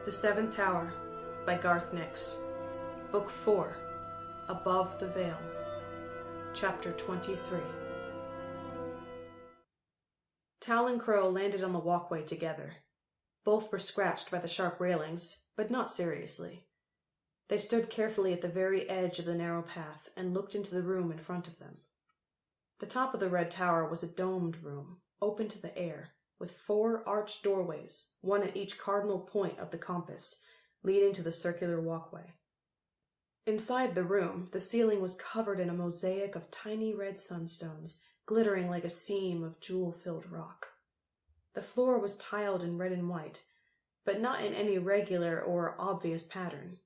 The Seventh Tower by Garth Nix. Book 4, Above the Veil. Chapter 23. Tal and Crow landed on the walkway together. Both were scratched by the sharp railings, but not seriously. They stood carefully at the very edge of the narrow path and looked into the room in front of them. The top of the Red Tower was a domed room, open to the air, with 4 arched doorways, one at each cardinal point of the compass, leading to the circular walkway. Inside the room, the ceiling was covered in a mosaic of tiny red sunstones, glittering like a seam of jewel-filled rock. The floor was tiled in red and white, but not in any regular or obvious pattern.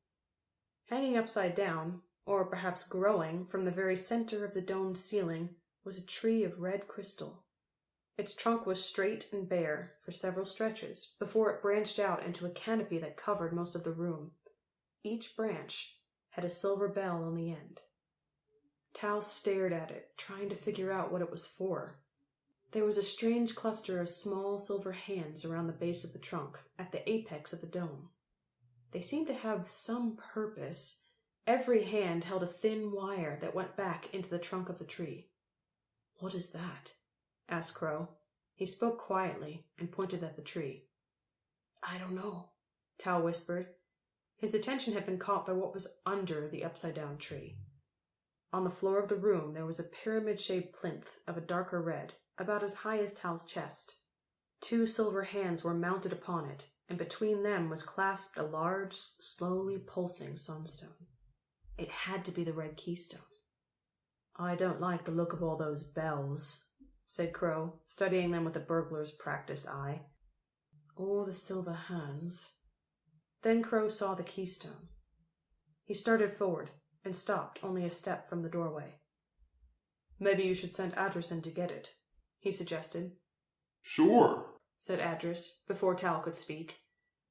Hanging upside down, or perhaps growing from the very center of the domed ceiling, was a tree of red crystal. Its trunk was straight and bare for several stretches before it branched out into a canopy that covered most of the room. Each branch had a silver bell on the end. Tal stared at it, trying to figure out what it was for. There was a strange cluster of small silver hands around the base of the trunk, at the apex of the dome. They seemed to have some purpose. Every hand held a thin wire that went back into the trunk of the tree. "What is that?" asked Crow. He spoke quietly and pointed at the tree. "I don't know," Tal whispered. His attention had been caught by what was under the upside-down tree. On the floor of the room there was a pyramid-shaped plinth of a darker red, about as high as Tal's chest. 2 silver hands were mounted upon it, and between them was clasped a large, slowly pulsing sunstone. It had to be the Red Keystone. "I don't like the look of all those bells," said Crow, studying them with a burglar's practiced eye. "Or the silver hands." Then Crow saw the keystone. He started forward and stopped only a step from the doorway. "Maybe you should send Adris in to get it," he suggested. "Sure," said Adris, before Tal could speak.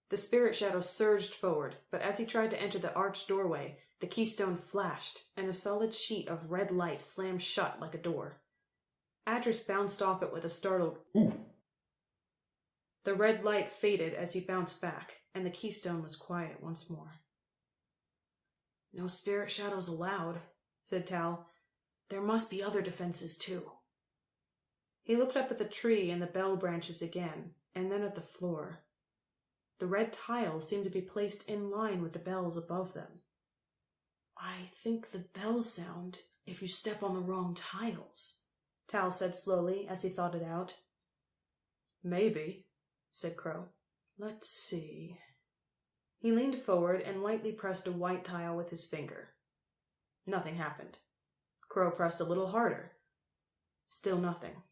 The spirit shadow surged forward, but as he tried to enter the arched doorway, the keystone flashed, and a solid sheet of red light slammed shut like a door. Adris bounced off it with a startled "Oof." The red light faded as he bounced back, and the keystone was quiet once more. "No spirit shadows allowed," said Tal. "There must be other defenses, too." He looked up at the tree and the bell branches again, and then at the floor. The red tiles seemed to be placed in line with the bells above them. "I think the bells sound if you step on the wrong tiles," Tal said slowly as he thought it out. "Maybe," said Crow. "Let's see." He leaned forward and lightly pressed a white tile with his finger. Nothing happened. Crow pressed a little harder. Still nothing.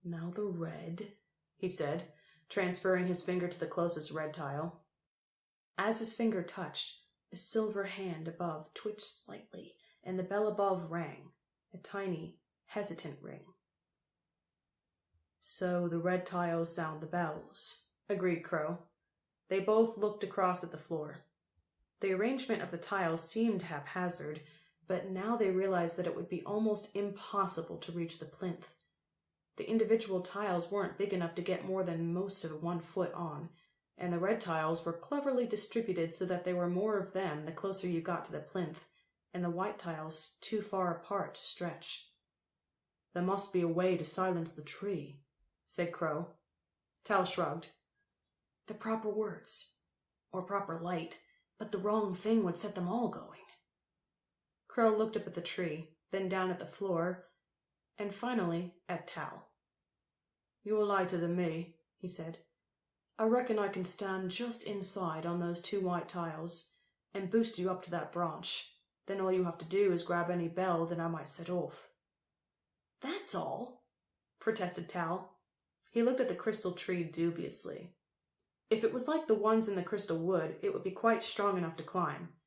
"Now the red," he said, transferring his finger to the closest red tile. As his finger touched, a silver hand above twitched slightly, and the bell above rang, a tiny, hesitant ring. "So the red tiles sound the bells," agreed Crow. They both looked across at the floor. The arrangement of the tiles seemed haphazard, but now they realized that it would be almost impossible to reach the plinth. The individual tiles weren't big enough to get more than most of 1 foot on, and the red tiles were cleverly distributed so that there were more of them the closer you got to the plinth, and the white tiles too far apart to stretch. "There must be a way to silence the tree," said Crow. Tal shrugged. "The proper words, or proper light, but the wrong thing would set them all going." Crow looked up at the tree, then down at the floor, and finally at Tal. "You're lighter than me," he said. "I reckon I can stand just inside on those 2 white tiles, and boost you up to that branch. Then all you have to do is grab any bell that I might set off." "That's all," protested Tal. He looked at the crystal tree dubiously. If it was like the ones in the crystal wood, it would be quite strong enough to climb,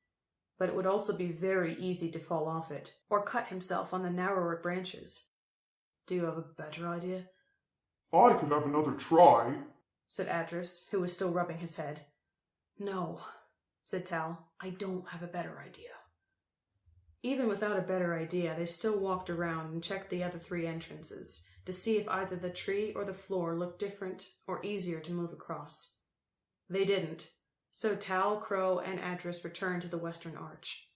but it would also be very easy to fall off it, or cut himself on the narrower branches. "Do you have a better idea?" "I could have another try," said Adris, who was still rubbing his head. "No," said Tal, "I don't have a better idea." Even without a better idea, they still walked around and checked the other 3 entrances to see if either the tree or the floor looked different or easier to move across. They didn't, So Tal, Crow, and Adris returned to the western arch.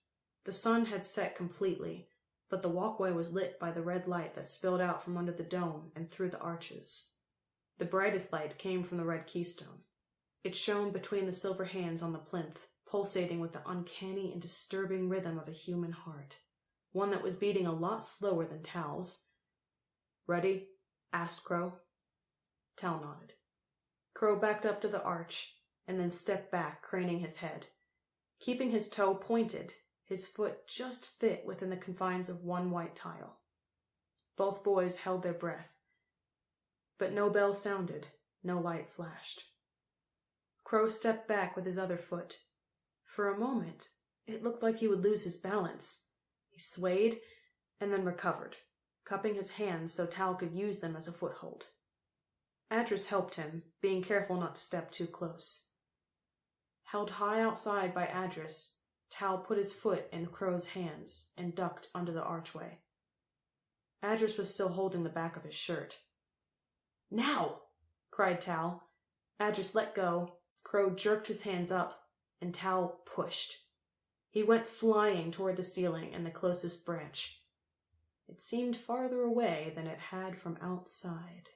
The sun had set completely, but the walkway was lit by the red light that spilled out from under the dome and through the arches. The brightest light came from the Red Keystone. It shone between the silver hands on the plinth, pulsating with the uncanny and disturbing rhythm of a human heart, one that was beating a lot slower than Tal's. "Ready?" asked Crow. Tal nodded. Crow backed up to the arch, and then stepped back, craning his head. Keeping his toe pointed, his foot just fit within the confines of one white tile. Both boys held their breath, but no bell sounded, no light flashed. Crow stepped back with his other foot. For a moment, it looked like he would lose his balance. He swayed and then recovered, cupping his hands so Tal could use them as a foothold. Adris helped him, being careful not to step too close. Held high outside by Adris, Tal put his foot in Crow's hands and ducked under the archway. Adris was still holding the back of his shirt. "Now!" cried Tal. Adris let go, Crow jerked his hands up, and Tal pushed. He went flying toward the ceiling and the closest branch. It seemed farther away than it had from outside.